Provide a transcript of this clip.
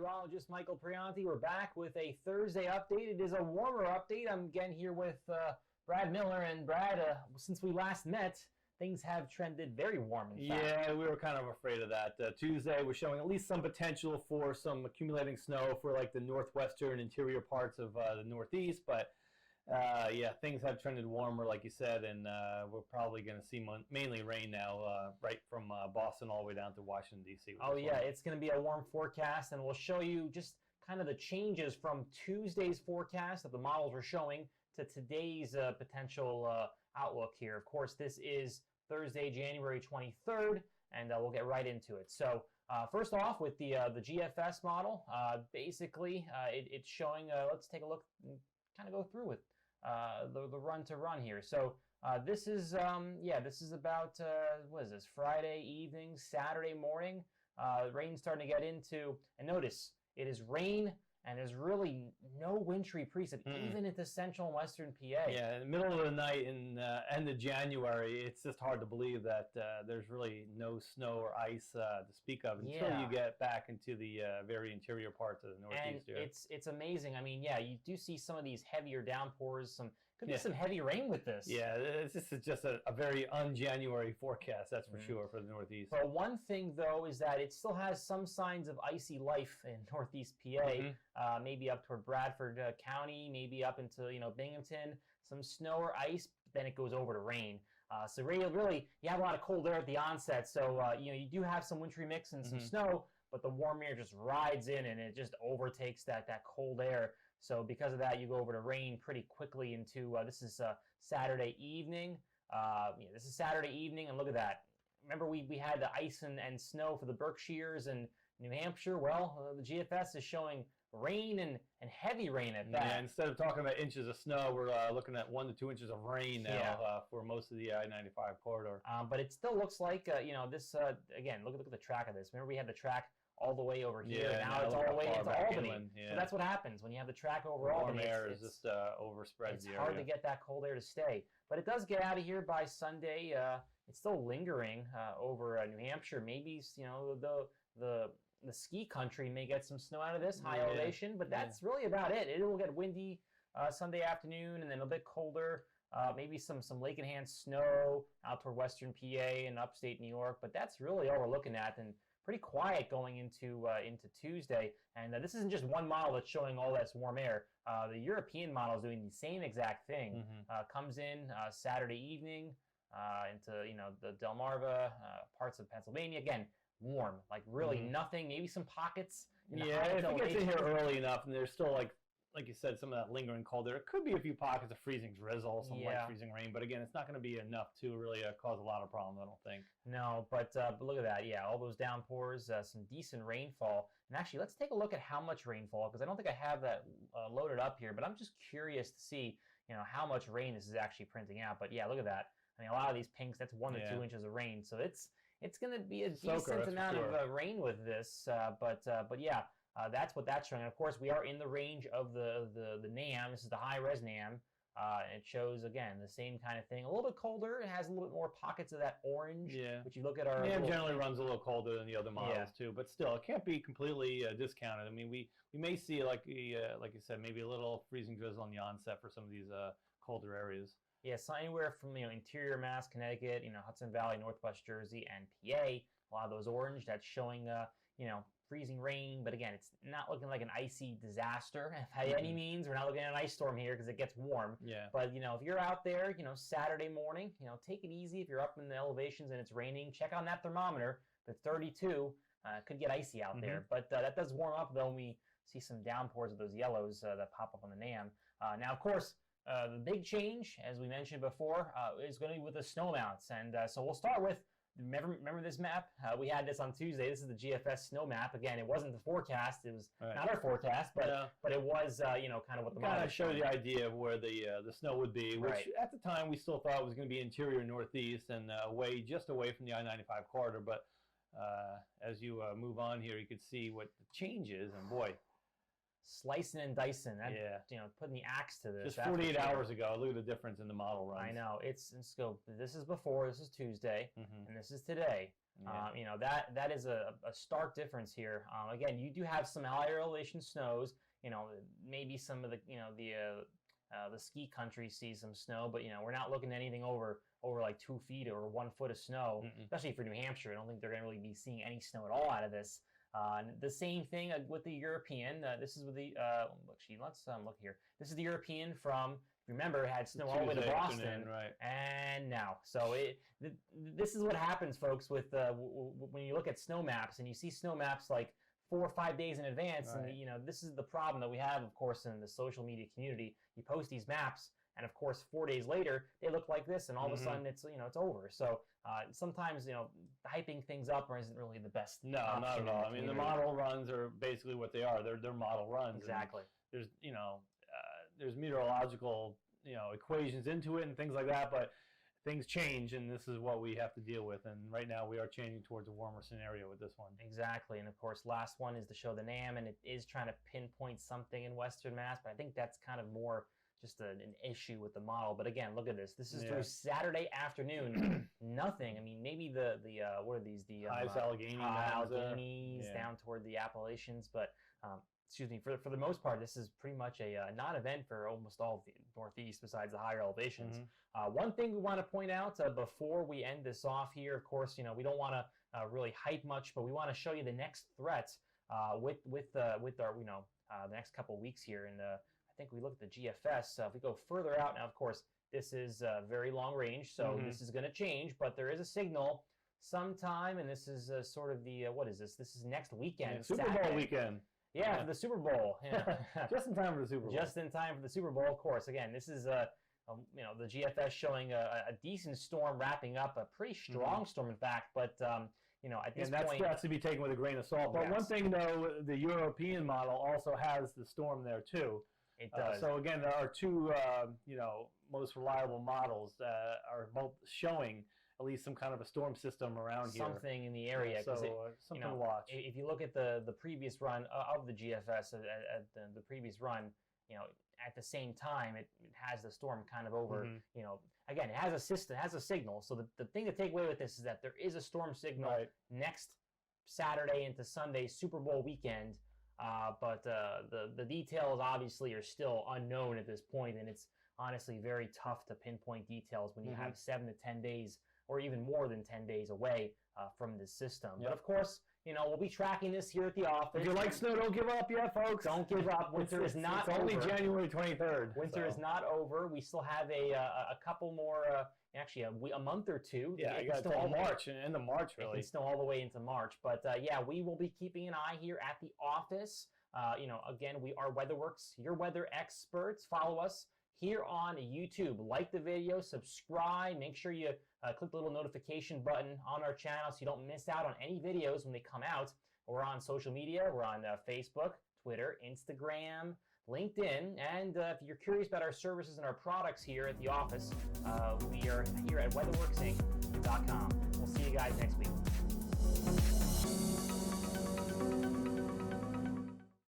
meteorologist Michael Priante. We're back with a Thursday update. It is a warmer update. I'm again here with Brad Miller. And Brad, since we last met, things have trended very warm, in fact. Yeah, we were kind of afraid of that. Tuesday was showing at least some potential for some accumulating snow for like the northwestern interior parts of the Northeast, but yeah, things have trended warmer, like you said, and we're probably going to see mainly rain now, right from Boston all the way down to Washington, D.C. Oh, yeah, it's going to be a warm forecast, and we'll show you just kind of the changes from Tuesday's forecast that the models were showing to today's potential outlook here. Of course, this is Thursday, January 23rd, and we'll get right into it. So first off, with the GFS model, basically it's showing, let's take a look and kind of go through it. The run to run here. So this is this is about what is this, Friday evening, Saturday morning. Rain's starting to get into, and notice it is rain and there's really no wintry precip even into central and western PA. Yeah, in the middle of the night in end of January, it's just hard to believe that there's really no snow or ice to speak of until you get back into the very interior parts of the Northeast. And it's amazing. I mean, yeah, you do see some of these heavier downpours. Could be some heavy rain with this. Yeah, this is just a very un-January forecast, that's for sure, for the Northeast. But one thing, though, is that it still has some signs of icy life in Northeast PA, maybe up toward Bradford County, maybe up into, Binghamton, some snow or ice, but then it goes over to rain. So really, you have a lot of cold air at the onset, so, you do have some wintry mix and some snow, but the warm air just rides in and it just overtakes that cold air. So because of that, you go over to rain pretty quickly into, this is Saturday evening. This is Saturday evening, and look at that. Remember we had the ice and snow for the Berkshires and New Hampshire? Well, the GFS is showing rain and heavy rain at that. Yeah, instead of talking about inches of snow, we're looking at 1 to 2 inches of rain now for most of the I-95 corridor. But it still looks like, this, again, look at the track of this. Remember we had the track all the way over here. Now it's all the way into Albany. So that's what happens when you have the track over Albany. Warm air just overspreads the area. It's hard to get that cold air to stay. But it does get out of here by Sunday. It's still lingering over New Hampshire. Maybe, the ski country may get some snow out of this high elevation, but that's really about it. It will get windy Sunday afternoon and then a bit colder. Maybe some lake and hand snow out toward western PA and upstate New York, but that's really all we're looking at. And pretty quiet going into Tuesday. And this isn't just one model that's showing all that warm air. The European model is doing the same exact thing. Comes in Saturday evening into the Delmarva, parts of Pennsylvania. Again, warm, like really nothing. Maybe some pockets. If it gets in here early enough, and there's still like you said, some of that lingering cold there. It could be a few pockets of freezing drizzle, some light freezing rain, but again, it's not going to be enough to really cause a lot of problems, I don't think. No, but look at that. Yeah, all those downpours, some decent rainfall. And actually, let's take a look at how much rainfall, because I don't think I have that loaded up here, but I'm just curious to see, how much rain this is actually printing out. But yeah, look at that. I mean, a lot of these pinks, that's 1 to 2 inches of rain. So it's going to be a decent amount of rain with this. But yeah. That's what that's showing. And of course, we are in the range of the NAM. This is the high-res NAM. It shows, again, the same kind of thing. A little bit colder. It has a little bit more pockets of that orange. Yeah. Which you look at our... NAM generally runs a little colder than the other models, too. But still, it can't be completely discounted. I mean, we may see, like you said, maybe a little freezing drizzle on the onset for some of these colder areas. Yeah, so anywhere from, interior Mass, Connecticut, Hudson Valley, Northwest Jersey, and PA. A lot of those orange, that's showing, freezing rain, but again, it's not looking like an icy disaster by any means. We're not looking at an ice storm here because it gets warm. Yeah. But, if you're out there, Saturday morning, take it easy. If you're up in the elevations and it's raining, check on that thermometer. If it's 32, it could get icy out there. But that does warm up, though, when we see some downpours of those yellows that pop up on the NAM. Now, of course, the big change, as we mentioned before, is going to be with the snow mounts. And so we'll start with, remember this map? We had this on Tuesday. This is the GFS snow map. Again, it wasn't the forecast. It was not our forecast, but it was, kind of what the model kind of showed the idea of where the snow would be, which at the time we still thought was going to be interior Northeast and just away from the I-95 corridor. But as you move on here, you can see what the change is, and boy, slicing and dicing. That, Yeah. putting the axe to this. Just that's for 48 sure. hours ago. Look at the difference in the model runs. I know. Let's go. This is before. This is Tuesday, Mhm. and this is today. Yeah. That is a stark difference here. Again, you do have some higher elevation snows. Maybe some of the ski country sees some snow, but we're not looking at anything over like 2 feet or 1 foot of snow, especially for New Hampshire. I don't think they're going to really be seeing any snow at all out of this. The same thing with the European. This is with the let's look here. This is the European from. Remember, it had snow all the way to Boston, right? And now, so this is what happens, folks, with when you look at snow maps and you see snow maps like 4 or 5 days in advance, Right. and this is the problem that we have, of course, in the social media community. You post these maps, and of course, 4 days later, they look like this, and all of a sudden, it's over. So sometimes, hyping things up isn't really the best. No, not at all. I mean, the model runs are basically what they are. They're model runs. Exactly. And there's meteorological equations into it and things like that, but things change, and this is what we have to deal with. And right now, we are changing towards a warmer scenario with this one. Exactly. And of course, last one is to show the NAM, and it is trying to pinpoint something in Western Mass, but I think that's kind of more just an issue with the model. But again, look at this. This is through Saturday afternoon. Nothing. I mean, maybe the what are these? The highest Allegheny Alleghenies down toward the Appalachians, but excuse me. For the most part, this is pretty much a non-event for almost all of the Northeast, besides the higher elevations. One thing we want to point out before we end this off here, of course, we don't want to really hype much, but we want to show you the next threats with our the next couple weeks here. And I think we look at the GFS. If we go further out now, of course, this is very long range, so this is going to change, but there is a signal sometime, and this is sort of the what is this? This is next weekend, Super Bowl weekend. Yeah, for the Super Bowl. Just in time for the Super Bowl. Just in time for the Super Bowl, of course. Again, this is the GFS showing a decent storm wrapping up, a pretty strong storm, in fact. But at this point, that's to be taken with a grain of salt. But one thing, though, the European model also has the storm there too. It does. So again, there are two most reliable models are both showing at least some kind of a storm system around here. Something in the area. So something to watch. If you look at the previous run of the GFS at the previous run, at the same time it has the storm kind of over. Again, it has a system, it has a signal. So the thing to take away with this is that there is a storm signal next Saturday into Sunday, Super Bowl weekend. But the details obviously are still unknown at this point, and it's honestly very tough to pinpoint details when you have 7 to 10 days or even more than 10 days away from this system. But of course, we'll be tracking this here at the office. If you like snow, don't give up yet, folks. Don't give up. Winter is not over. It's only January 23rd. Winter is not over. We still have a couple more, actually a month or two. Yeah, you got until March, and end of March, really. It can snow all the way into March. But we will be keeping an eye here at the office. Again, we are WeatherWorks, your weather experts. Follow us here on YouTube. Like the video, subscribe. Make sure you click the little notification button on our channel so you don't miss out on any videos when they come out. We're on social media. We're on Facebook, Twitter, Instagram, LinkedIn. And if you're curious about our services and our products here at the office, we are here at WeatherWorksInc.com. We'll see you guys next week.